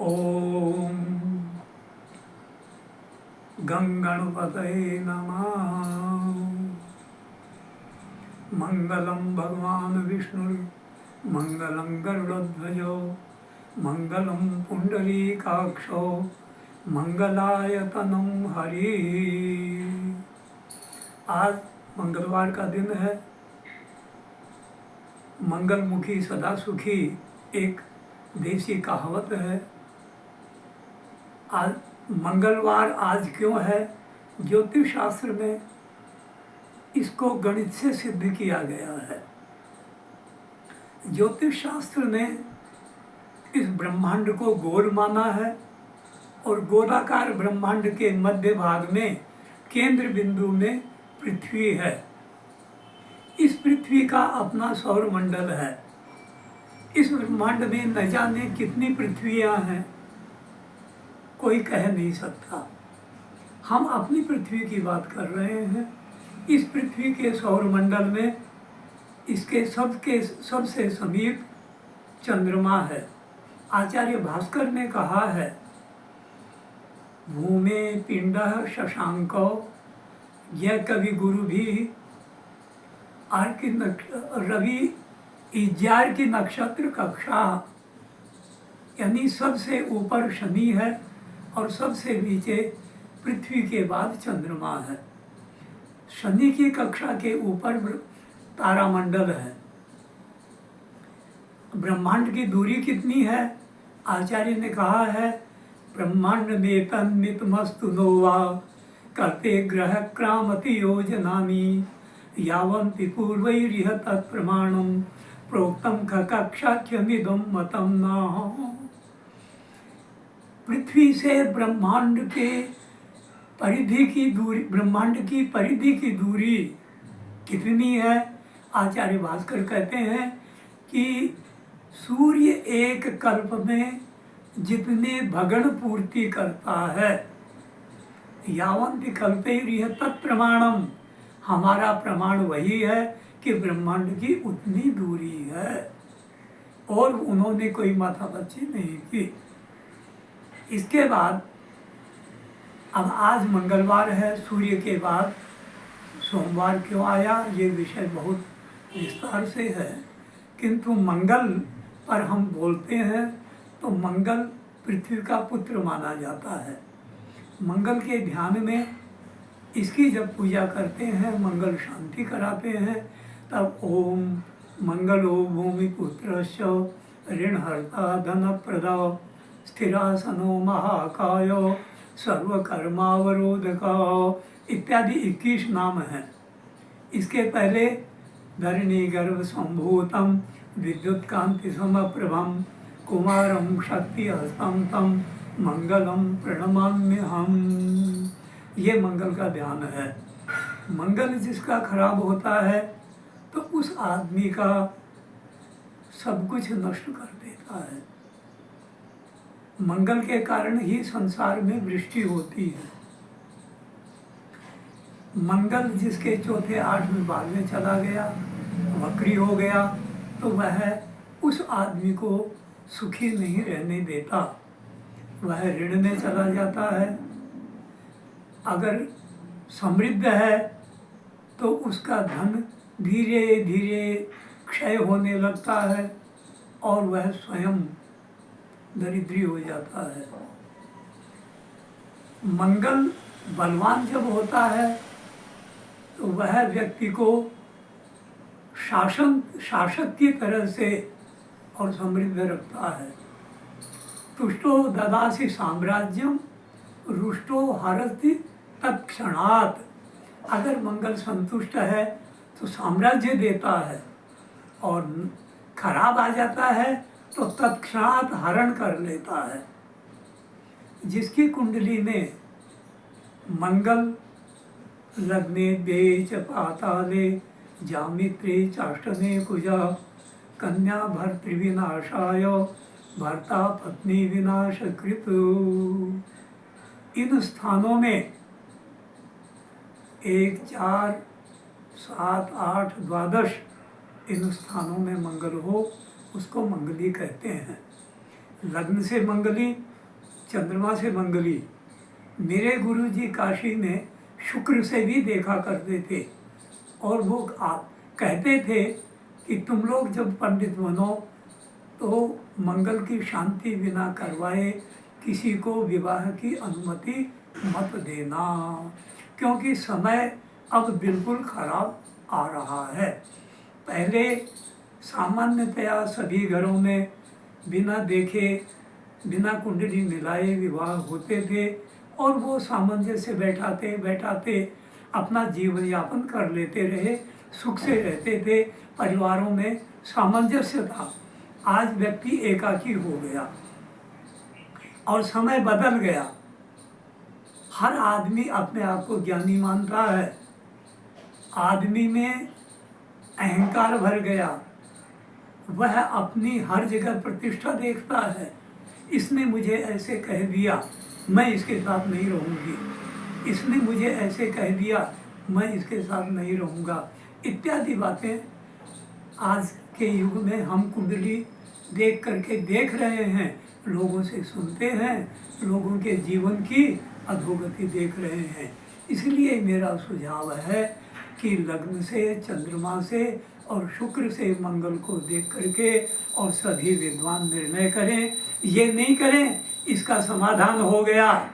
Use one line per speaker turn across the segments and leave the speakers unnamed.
ओम गंगणपतये नमः। मंगलम भगवान विष्णु मंगलम गरुड़ध्वजो मंगलम पुंडरीकाक्षो मंगलायतनम हरि। आज मंगलवार का दिन है। मंगलमुखी सदा सुखी एक देसी कहावत है। आज मंगलवार आज क्यों है? ज्योतिष शास्त्र में इसको गणित से सिद्ध किया गया है। ज्योतिष शास्त्र ने इस ब्रह्मांड को गोल माना है और गोलाकार ब्रह्मांड के मध्य भाग में केंद्र बिंदु में पृथ्वी है। इस पृथ्वी का अपना सौर मंडल है। इस ब्रह्मांड में न जाने कितनी पृथ्वियां हैं, कोई कह नहीं सकता। हम अपनी पृथ्वी की बात कर रहे हैं। इस पृथ्वी के सौर मंडल में इसके सबसे समीप चंद्रमा है। आचार्य भास्कर ने कहा है, भूमे पिंडः शशांको यह कवि गुरु भी रवि इज्जार की नक्षत्र कक्षा, यानी सबसे ऊपर शनि है और सबसे नीचे पृथ्वी के बाद चंद्रमा है। शनि की कक्षा के ऊपर तारामंडल है। ब्रह्मांड की दूरी कितनी है? आचार्य ने कहा है, ब्रह्मांड में तन्मितमस्तु नोवा कल्पे ग्रह क्रामति योजनानि यावन्ति पूर्वैरिह तत्प्रमाणं प्रोक्तम कक्षाख्यमिदं मतम न। पृथ्वी से ब्रह्मांड की परिधि की दूरी कितनी है? आचार्य भास्कर कहते हैं कि सूर्य एक कल्प में जितने भगण पूर्ति करता है, यावन्ति कल्पैरिह तत्प्रमाणम, हमारा प्रमाण वही है कि ब्रह्मांड की उतनी दूरी है। और उन्होंने कोई माथापच्ची नहीं की। इसके बाद अब आज मंगलवार है, सूर्य के बाद सोमवार क्यों आया, ये विषय बहुत विस्तार से है। किंतु मंगल पर हम बोलते हैं तो मंगल पृथ्वी का पुत्र माना जाता है। मंगल के ध्यान में इसकी जब पूजा करते हैं, मंगल शांति कराते हैं, तब ओम मंगलो भूमिपुत्रस्य ऋणहर्ता धनप्रदा स्थिरासनो महाकायो सर्वकर्मावरोधका इत्यादि 21 नाम हैं। इसके पहले धरणी गर्भ संभूतम विद्युत कांति समप्रभम कुमारम शक्ति हस्तम तम मंगलम प्रणमाम्यहम। ये मंगल का ध्यान है। मंगल जिसका खराब होता है तो उस आदमी का सब कुछ नष्ट कर देता है। मंगल के कारण ही संसार में वृष्टि होती है। मंगल जिसके चौथे 8वें भाग में चला गया, वक्री हो गया, तो वह उस आदमी को सुखी नहीं रहने देता, वह ऋण में चला जाता है। अगर समृद्ध है तो उसका धन धीरे धीरे क्षय होने लगता है और वह स्वयं दरिद्री हो जाता है। मंगल बलवान जब होता है तो वह व्यक्ति को शासक की तरह से और समृद्ध रखता है। तुष्टो ददासि साम्राज्यम रुष्टो हरति तत्क्षणात्। अगर मंगल संतुष्ट है तो साम्राज्य देता है, और खराब आ जाता है तो तत्क्षणात् हरण कर लेता है। जिसकी कुंडली में मंगल लग्ने बेच पाताले जामित्रे चाष्टमे कुजा कन्या भर्तृविनाशाय भर्ता पत्नी विनाशकृत। इन स्थानों में 1, 4, 7, 8, 12 इन स्थानों में मंगल हो, उसको मंगली कहते हैं। लग्न से मंगली चंद्रमा से मंगली। मेरे गुरुजी काशी में शुक्र से भी देखा करते थे और वो कहते थे कि तुम लोग जब पंडित बनो तो मंगल की शांति बिना करवाए किसी को विवाह की अनुमति मत देना, क्योंकि समय अब बिल्कुल खराब आ रहा है। पहले सामान्यतया सभी घरों में बिना देखे, बिना कुंडली मिलाए विवाह होते थे और वो सामंजस्य बैठाते बैठाते अपना जीवन यापन कर लेते रहे, सुख से रहते थे, परिवारों में सामंजस्य था। आज व्यक्ति एकाकी हो गया और समय बदल गया। हर आदमी अपने आप को ज्ञानी मानता है, आदमी में अहंकार भर गया, वह अपनी हर जगह प्रतिष्ठा देखता है। इसने मुझे ऐसे कह दिया, मैं इसके साथ नहीं रहूँगी, इसने मुझे ऐसे कह दिया, मैं इसके साथ नहीं रहूँगा, इत्यादि बातें आज के युग में हम कुंडली देख करके देख रहे हैं, लोगों से सुनते हैं, लोगों के जीवन की अधोगति देख रहे हैं। इसलिए मेरा सुझाव है कि लग्न से, चंद्रमा से और शुक्र से मंगल को देख करके और सभी विद्वान निर्णय करें। ये नहीं करें इसका समाधान हो गया,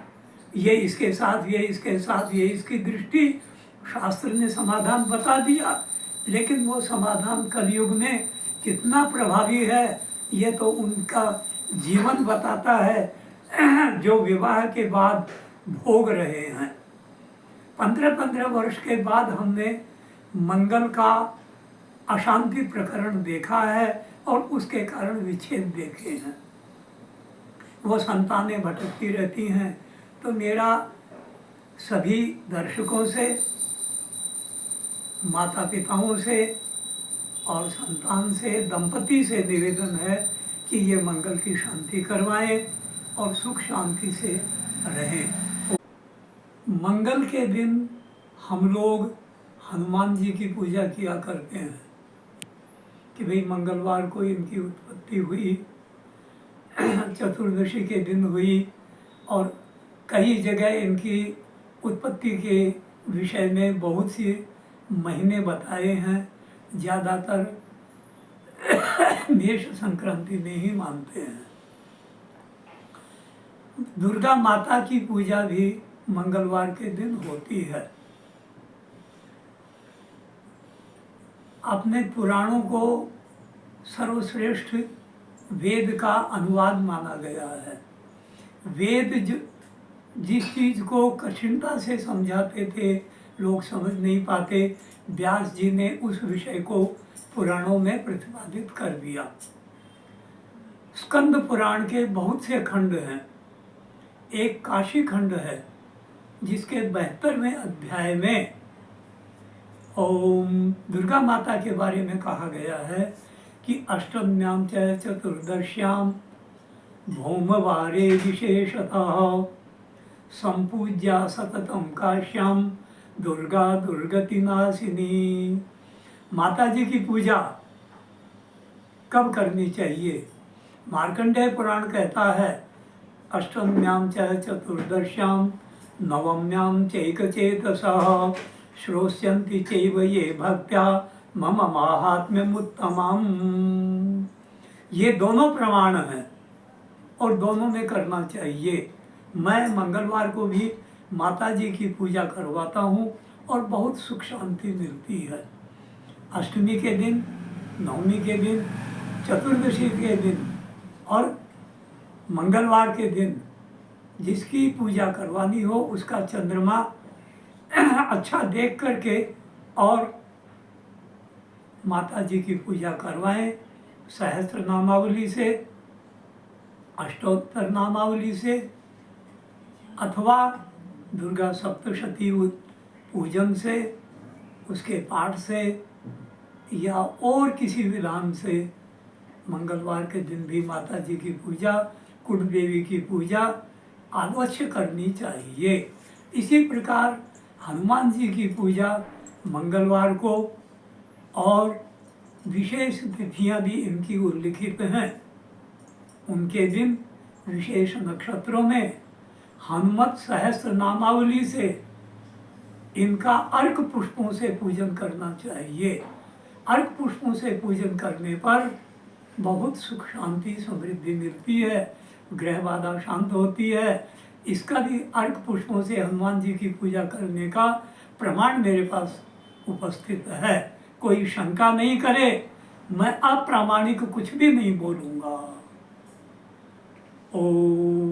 ये इसके साथ, ये इसके साथ, ये इसकी दृष्टि, शास्त्र ने समाधान बता दिया, लेकिन वो समाधान कलयुग में कितना प्रभावी है ये तो उनका जीवन बताता है जो विवाह के बाद भोग रहे हैं। 15-15 वर्ष के बाद हमने मंगल का अशांति प्रकरण देखा है और उसके कारण विच्छेद देखे हैं। वो संतानें भटकती रहती हैं। तो मेरा सभी दर्शकों से, माता पिताओं से और संतान से, दंपति से निवेदन है कि ये मंगल की शांति करवाएं और सुख शांति से रहें। मंगल के दिन हम लोग हनुमान जी की पूजा किया करते हैं कि भाई मंगलवार को इनकी उत्पत्ति हुई, चतुर्दशी के दिन हुई और कई जगह इनकी उत्पत्ति के विषय में बहुत सी महीने बताए हैं। ज़्यादातर मेष संक्रांति में ही मानते हैं। दुर्गा माता की पूजा भी मंगलवार के दिन होती है। अपने पुराणों को सर्वश्रेष्ठ वेद का अनुवाद माना गया है। वेद जिस चीज़ को कठिनता से समझाते थे, लोग समझ नहीं पाते, व्यास जी ने उस विषय को पुराणों में प्रतिपादित कर दिया। स्कंद पुराण के बहुत से खंड हैं। एक काशी खंड है जिसके 72वें अध्याय में ओम दुर्गा माता के बारे में कहा गया है कि अष्टम्याम च चतुर्दश्याम भौमवारे विशेषतः संपूज्या सततम काश्याम दुर्गा दुर्गति नाशिनी। माता जी की पूजा कब करनी चाहिए? मार्कंडेय पुराण कहता है अष्टम्याम च चतुर्दश्याम नवम्याम चैकचेतसः श्रोष्यन्ति चैव ये भक्त्या मम माहात्म्यमुत्तमम्। ये दोनों प्रमाण हैं और दोनों में करना चाहिए। मैं मंगलवार को भी माता जी की पूजा करवाता हूँ और बहुत सुख शांति मिलती है। अष्टमी के दिन, नवमी के दिन, चतुर्दशी के दिन और मंगलवार के दिन जिसकी पूजा करवानी हो उसका चंद्रमा अच्छा देख करके और माता जी की पूजा करवाएं। सहस्त्र नामावली से, अष्टोत्तर नामावली से अथवा दुर्गा सप्तशती पूजन से, उसके पाठ से या और किसी विधान से मंगलवार के दिन भी माता जी की पूजा, कुंड देवी की पूजा अवश्य करनी चाहिए। इसी प्रकार हनुमान जी की पूजा मंगलवार को और विशेष तिथियां भी इनकी उल्लिखित हैं। उनके दिन विशेष नक्षत्रों में हनुमत सहस्त्र नामावली से इनका अर्क पुष्पों से पूजन करना चाहिए। अर्क पुष्पों से पूजन करने पर बहुत सुख शांति समृद्धि मिलती है, ग्रह बाधा शांत होती है। इसका भी अर्क पुष्पों से हनुमान जी की पूजा करने का प्रमाण मेरे पास उपस्थित है। कोई शंका नहीं करे, मैं अप्रामाणिक कुछ भी नहीं बोलूँगा। ओम।